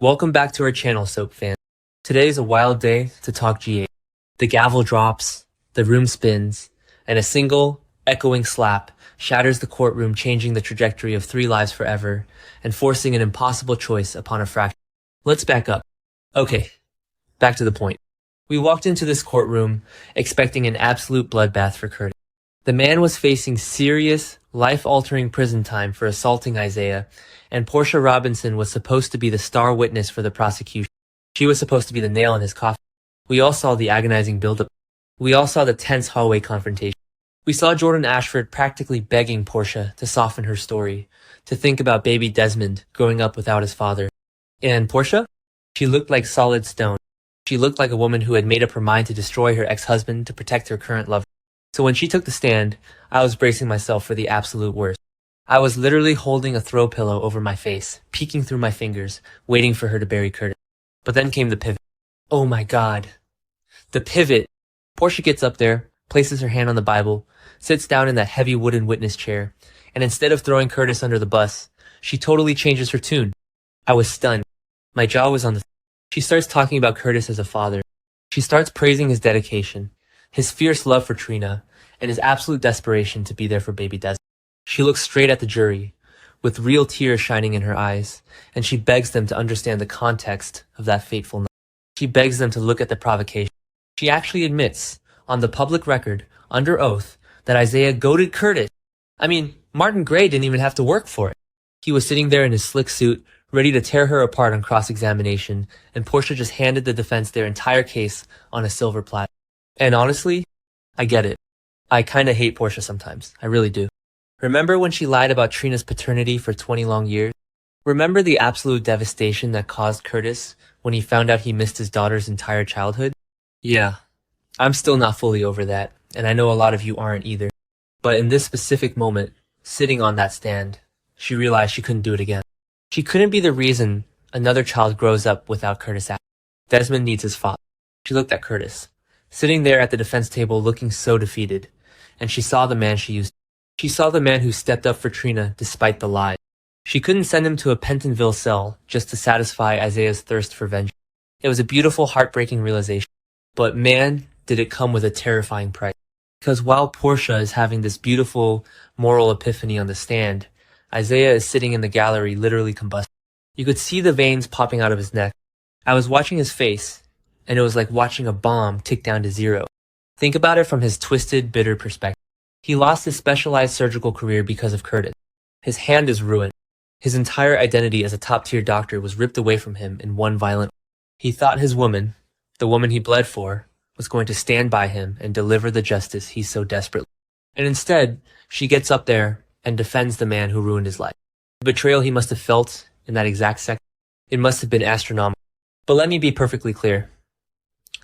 Welcome back to our channel, Soap fans. Today is a wild day to talk GA. The gavel drops, the room spins, and a single, echoing slap shatters the courtroom, changing the trajectory of 3 lives forever and forcing an impossible choice upon a fraction. Let's back up. Okay, back to the point. We walked into this courtroom expecting an absolute bloodbath for Curtis. The man was facing serious, life-altering prison time for assaulting Isaiah, and Portia Robinson was supposed to be the star witness for the prosecution. She was supposed to be the nail in his coffin. We all saw the agonizing buildup. We all saw the tense hallway confrontation. We saw Jordan Ashford practically begging Portia to soften her story, to think about baby Desmond growing up without his father. And Portia? She looked like solid stone. She looked like a woman who had made up her mind to destroy her ex-husband to protect her current lover. So when she took the stand, I was bracing myself for the absolute worst. I was literally holding a throw pillow over my face, peeking through my fingers, waiting for her to bury Curtis. But then came the pivot. Oh my God. The pivot. Portia gets up there, places her hand on the Bible, sits down in that heavy wooden witness chair, and instead of throwing Curtis under the bus, she totally changes her tune. I was stunned. My jaw was on the... She starts talking about Curtis as a father. She starts praising his dedication, his fierce love for Trina, and his absolute desperation to be there for baby Desmond. She looks straight at the jury, with real tears shining in her eyes, and she begs them to understand the context of that fateful night. She begs them to look at the provocation. She actually admits, on the public record, under oath, that Isaiah goaded Curtis. I mean, Martin Gray didn't even have to work for it. He was sitting there in his slick suit, ready to tear her apart on cross-examination, and Portia just handed the defense their entire case on a silver platter. And honestly, I get it. I kinda hate Portia sometimes. I really do. Remember when she lied about Trina's paternity for 20 long years? Remember the absolute devastation that caused Curtis when he found out he missed his daughter's entire childhood? Yeah, I'm still not fully over that, and I know a lot of you aren't either. But in this specific moment, sitting on that stand, she realized she couldn't do it again. She couldn't be the reason another child grows up without Curtis. Desmond needs his father. She looked at Curtis, sitting there at the defense table looking so defeated, and she saw the man she used. She saw the man who stepped up for Trina despite the lie. She couldn't send him to a Pentonville cell just to satisfy Isaiah's thirst for vengeance. It was a beautiful, heartbreaking realization. But man, did it come with a terrifying price. Because while Portia is having this beautiful moral epiphany on the stand, Isaiah is sitting in the gallery literally combusting. You could see the veins popping out of his neck. I was watching his face, and it was like watching a bomb tick down to zero. Think about it from his twisted, bitter perspective. He lost his specialized surgical career because of Curtis. His hand is ruined. His entire identity as a top-tier doctor was ripped away from him in one violent... He thought his woman, the woman he bled for, was going to stand by him and deliver the justice he so desperately... And instead, she gets up there and defends the man who ruined his life. The betrayal he must have felt in that exact second, it must have been astronomical. But let me be perfectly clear.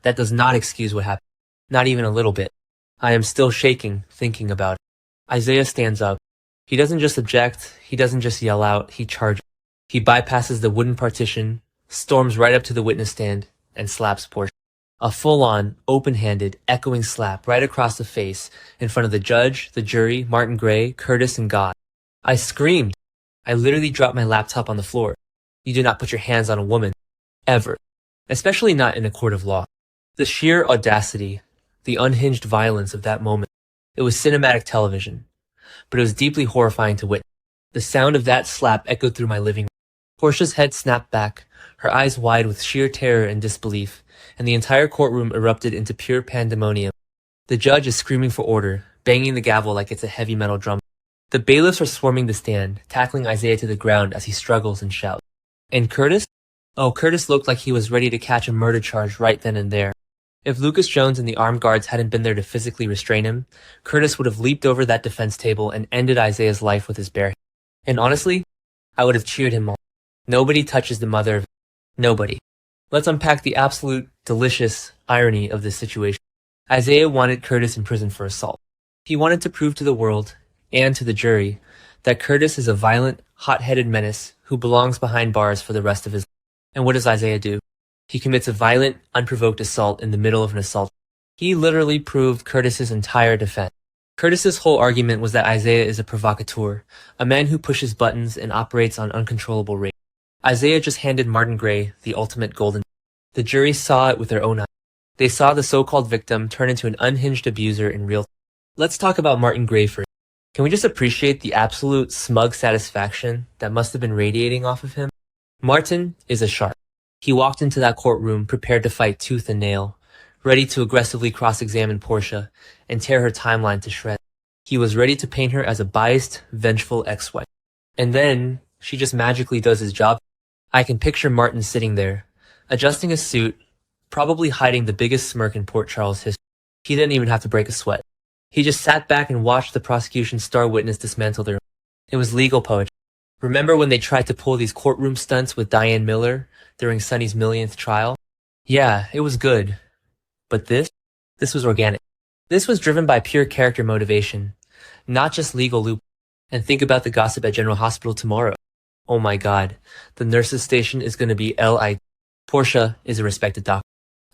That does not excuse what happened. Not even a little bit. I am still shaking thinking about it. Isaiah stands up. He doesn't just object, he doesn't just yell out, he charges. He bypasses the wooden partition, storms right up to the witness stand, and slaps Portia. A full-on, open-handed, echoing slap right across the face in front of the judge, the jury, Martin Gray, Curtis, and God. I screamed. I literally dropped my laptop on the floor. You do not put your hands on a woman. Ever. Especially not in a court of law. The sheer audacity, the unhinged violence of that moment. It was cinematic television, but it was deeply horrifying to witness. The sound of that slap echoed through my living room. Portia's head snapped back, her eyes wide with sheer terror and disbelief, and the entire courtroom erupted into pure pandemonium. The judge is screaming for order, banging the gavel like it's a heavy metal drum. The bailiffs are swarming the stand, tackling Isaiah to the ground as he struggles and shouts. And Curtis? Oh, Curtis looked like he was ready to catch a murder charge right then and there. If Lucas Jones and the armed guards hadn't been there to physically restrain him, Curtis would have leaped over that defense table and ended Isaiah's life with his bare hand. And honestly, I would have cheered him on. Nobody touches the mother of... Nobody. Let's unpack the absolute delicious irony of this situation. Isaiah wanted Curtis in prison for assault. He wanted to prove to the world, and to the jury, that Curtis is a violent, hot-headed menace who belongs behind bars for the rest of his life. And what does Isaiah do? He commits a violent, unprovoked assault in the middle of an assault. He literally proved Curtis's entire defense. Curtis's whole argument was that Isaiah is a provocateur, a man who pushes buttons and operates on uncontrollable rage. Isaiah just handed Martin Gray the ultimate golden. The jury saw it with their own eyes. They saw the so-called victim turn into an unhinged abuser in real time. Let's talk about Martin Gray first. Can we just appreciate the absolute smug satisfaction that must have been radiating off of him? Martin is a shark. He walked into that courtroom prepared to fight tooth and nail, ready to aggressively cross-examine Portia and tear her timeline to shreds. He was ready to paint her as a biased, vengeful ex-wife. And then she just magically does his job. I can picture Martin sitting there, adjusting his suit, probably hiding the biggest smirk in Port Charles history. He didn't even have to break a sweat. He just sat back and watched the prosecution's star witness dismantle their own. It was legal poetry. Remember when they tried to pull these courtroom stunts with Diane Miller during Sonny's millionth trial? Yeah, it was good. But this was organic. This was driven by pure character motivation, not just legal loop. And think about the gossip at General Hospital tomorrow. Oh my god, the nurses' station is going to be L.I. Portia is a respected doctor.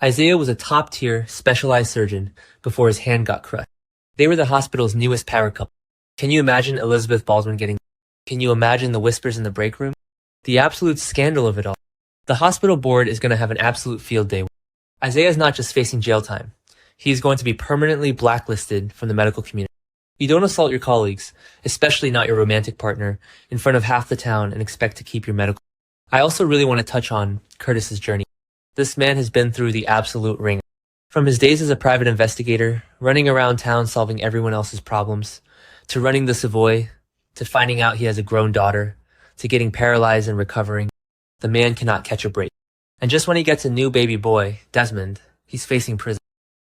Isaiah was a top-tier, specialized surgeon before his hand got crushed. They were the hospital's newest power couple. Can you imagine Elizabeth Baldwin getting... Can you imagine the whispers in the break room? The absolute scandal of it all. The hospital board is going to have an absolute field day. Isaiah's not just facing jail time. He's going to be permanently blacklisted from the medical community. You don't assault your colleagues, especially not your romantic partner, in front of half the town and expect to keep your medical. I also really want to touch on Curtis's journey. This man has been through the absolute ringer. From his days as a private investigator, running around town solving everyone else's problems, to running the Savoy, to finding out he has a grown daughter, to getting paralyzed and recovering, the man cannot catch a break. And just when he gets a new baby boy, Desmond, he's facing prison.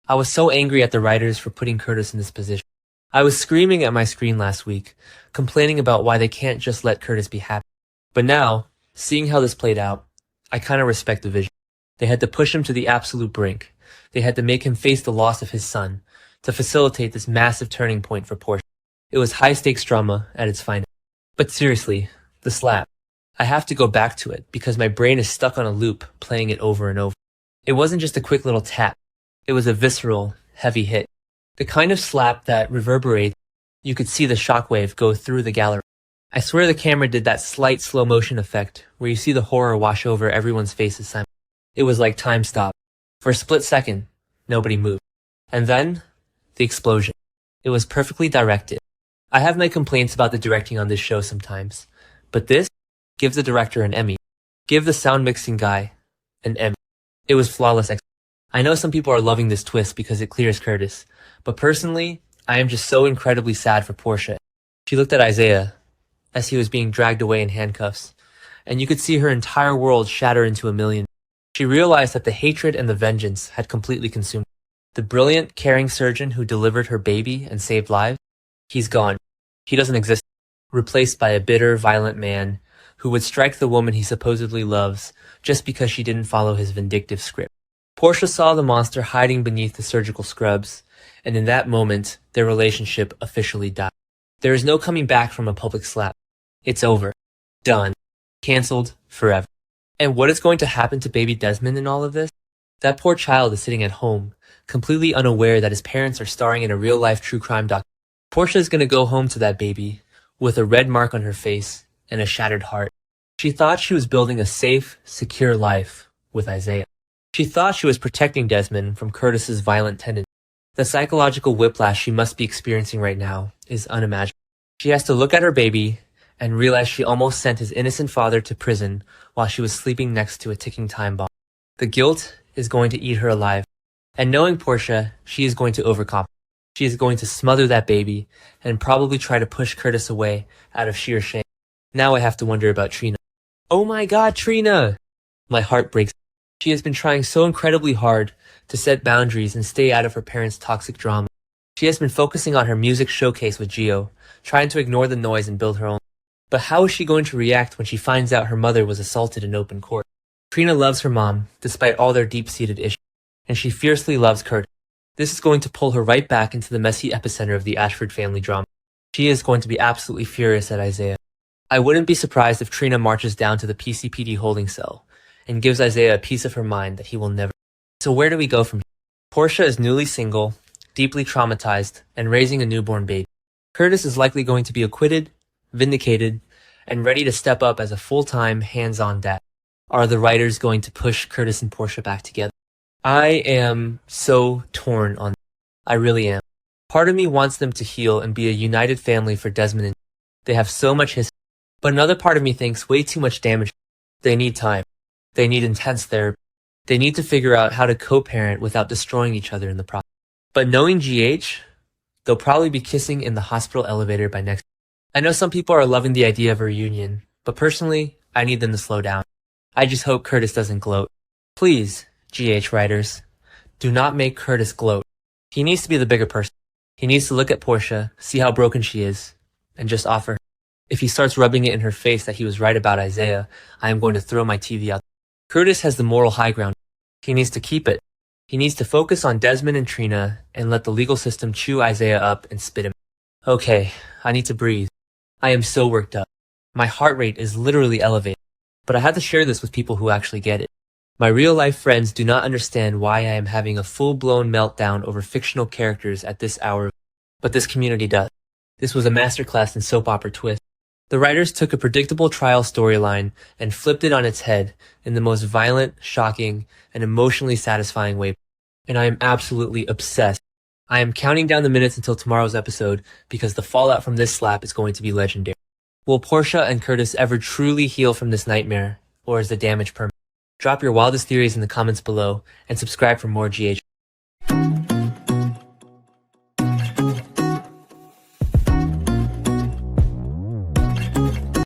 I was so angry at the writers for putting Curtis in this position. I was screaming at my screen last week, complaining about why they can't just let Curtis be happy. But now, seeing how this played out, I kind of respect the vision. They had to push him to the absolute brink. They had to make him face the loss of his son to facilitate this massive turning point for Portia. It was high-stakes drama at its finest. But seriously, the slap. I have to go back to it because my brain is stuck on a loop playing it over and over. It wasn't just a quick little tap. It was a visceral, heavy hit. The kind of slap that reverberates. You could see the shockwave go through the gallery. I swear the camera did that slight slow motion effect where you see the horror wash over everyone's faces simultaneously. It was like time stopped. For a split second, nobody moved. And then, the explosion. It was perfectly directed. I have my complaints about the directing on this show sometimes, but this gives the director an Emmy. Give the sound mixing guy an Emmy. It was flawless. I know some people are loving this twist because it clears Curtis, but personally, I am just so incredibly sad for Portia. She looked at Isaiah as he was being dragged away in handcuffs, and you could see her entire world shatter into a million. She realized that the hatred and the vengeance had completely consumed her. The brilliant, caring surgeon who delivered her baby and saved lives, he's gone. He doesn't exist. Replaced by a bitter, violent man who would strike the woman he supposedly loves just because she didn't follow his vindictive script. Portia saw the monster hiding beneath the surgical scrubs, and in that moment, their relationship officially died. There is no coming back from a public slap. It's over. Done. Cancelled forever. And what is going to happen to baby Desmond in all of this? That poor child is sitting at home, completely unaware that his parents are starring in a real-life true crime documentary. Portia is going to go home to that baby with a red mark on her face and a shattered heart. She thought she was building a safe, secure life with Isaiah. She thought she was protecting Desmond from Curtis's violent tendencies. The psychological whiplash she must be experiencing right now is unimaginable. She has to look at her baby and realize she almost sent his innocent father to prison while she was sleeping next to a ticking time bomb. The guilt is going to eat her alive. And knowing Portia, she is going to overcompensate. She is going to smother that baby and probably try to push Curtis away out of sheer shame. Now I have to wonder about Trina. Oh my god, Trina! My heart breaks. She has been trying so incredibly hard to set boundaries and stay out of her parents' toxic drama. She has been focusing on her music showcase with Gio, trying to ignore the noise and build her own. But how is she going to react when she finds out her mother was assaulted in open court? Trina loves her mom, despite all their deep-seated issues, and she fiercely loves Curtis. This is going to pull her right back into the messy epicenter of the Ashford family drama. She is going to be absolutely furious at Isaiah. I wouldn't be surprised if Trina marches down to the PCPD holding cell and gives Isaiah a piece of her mind that he will never. So where do we go from here? Portia is newly single, deeply traumatized, and raising a newborn baby. Curtis is likely going to be acquitted, vindicated, and ready to step up as a full-time, hands-on dad. Are the writers going to push Curtis and Portia back together? I am so torn on this. I really am. Part of me wants them to heal and be a united family for Desmond and they have so much history. But another part of me thinks way too much damage. They need time. They need intense therapy. They need to figure out how to co-parent without destroying each other in the process. But knowing GH, they'll probably be kissing in the hospital elevator by next. I know some people are loving the idea of a reunion, but personally, I need them to slow down. I just hope Curtis doesn't gloat. Please, GH writers, do not make Curtis gloat. He needs to be the bigger person. He needs to look at Portia, see how broken she is, and just offer her. If he starts rubbing it in her face that he was right about Isaiah, I am going to throw my TV out. Curtis has the moral high ground. He needs to keep it. He needs to focus on Desmond and Trina and let the legal system chew Isaiah up and spit him. Okay, I need to breathe. I am so worked up. My heart rate is literally elevated. But I had to share this with people who actually get it. My real-life friends do not understand why I am having a full-blown meltdown over fictional characters at this hour, but this community does. This was a masterclass in soap opera twist. The writers took a predictable trial storyline and flipped it on its head in the most violent, shocking, and emotionally satisfying way. And I am absolutely obsessed. I am counting down the minutes until tomorrow's episode because the fallout from this slap is going to be legendary. Will Portia and Curtis ever truly heal from this nightmare, or is the damage permanent? Drop your wildest theories in the comments below and subscribe for more GH.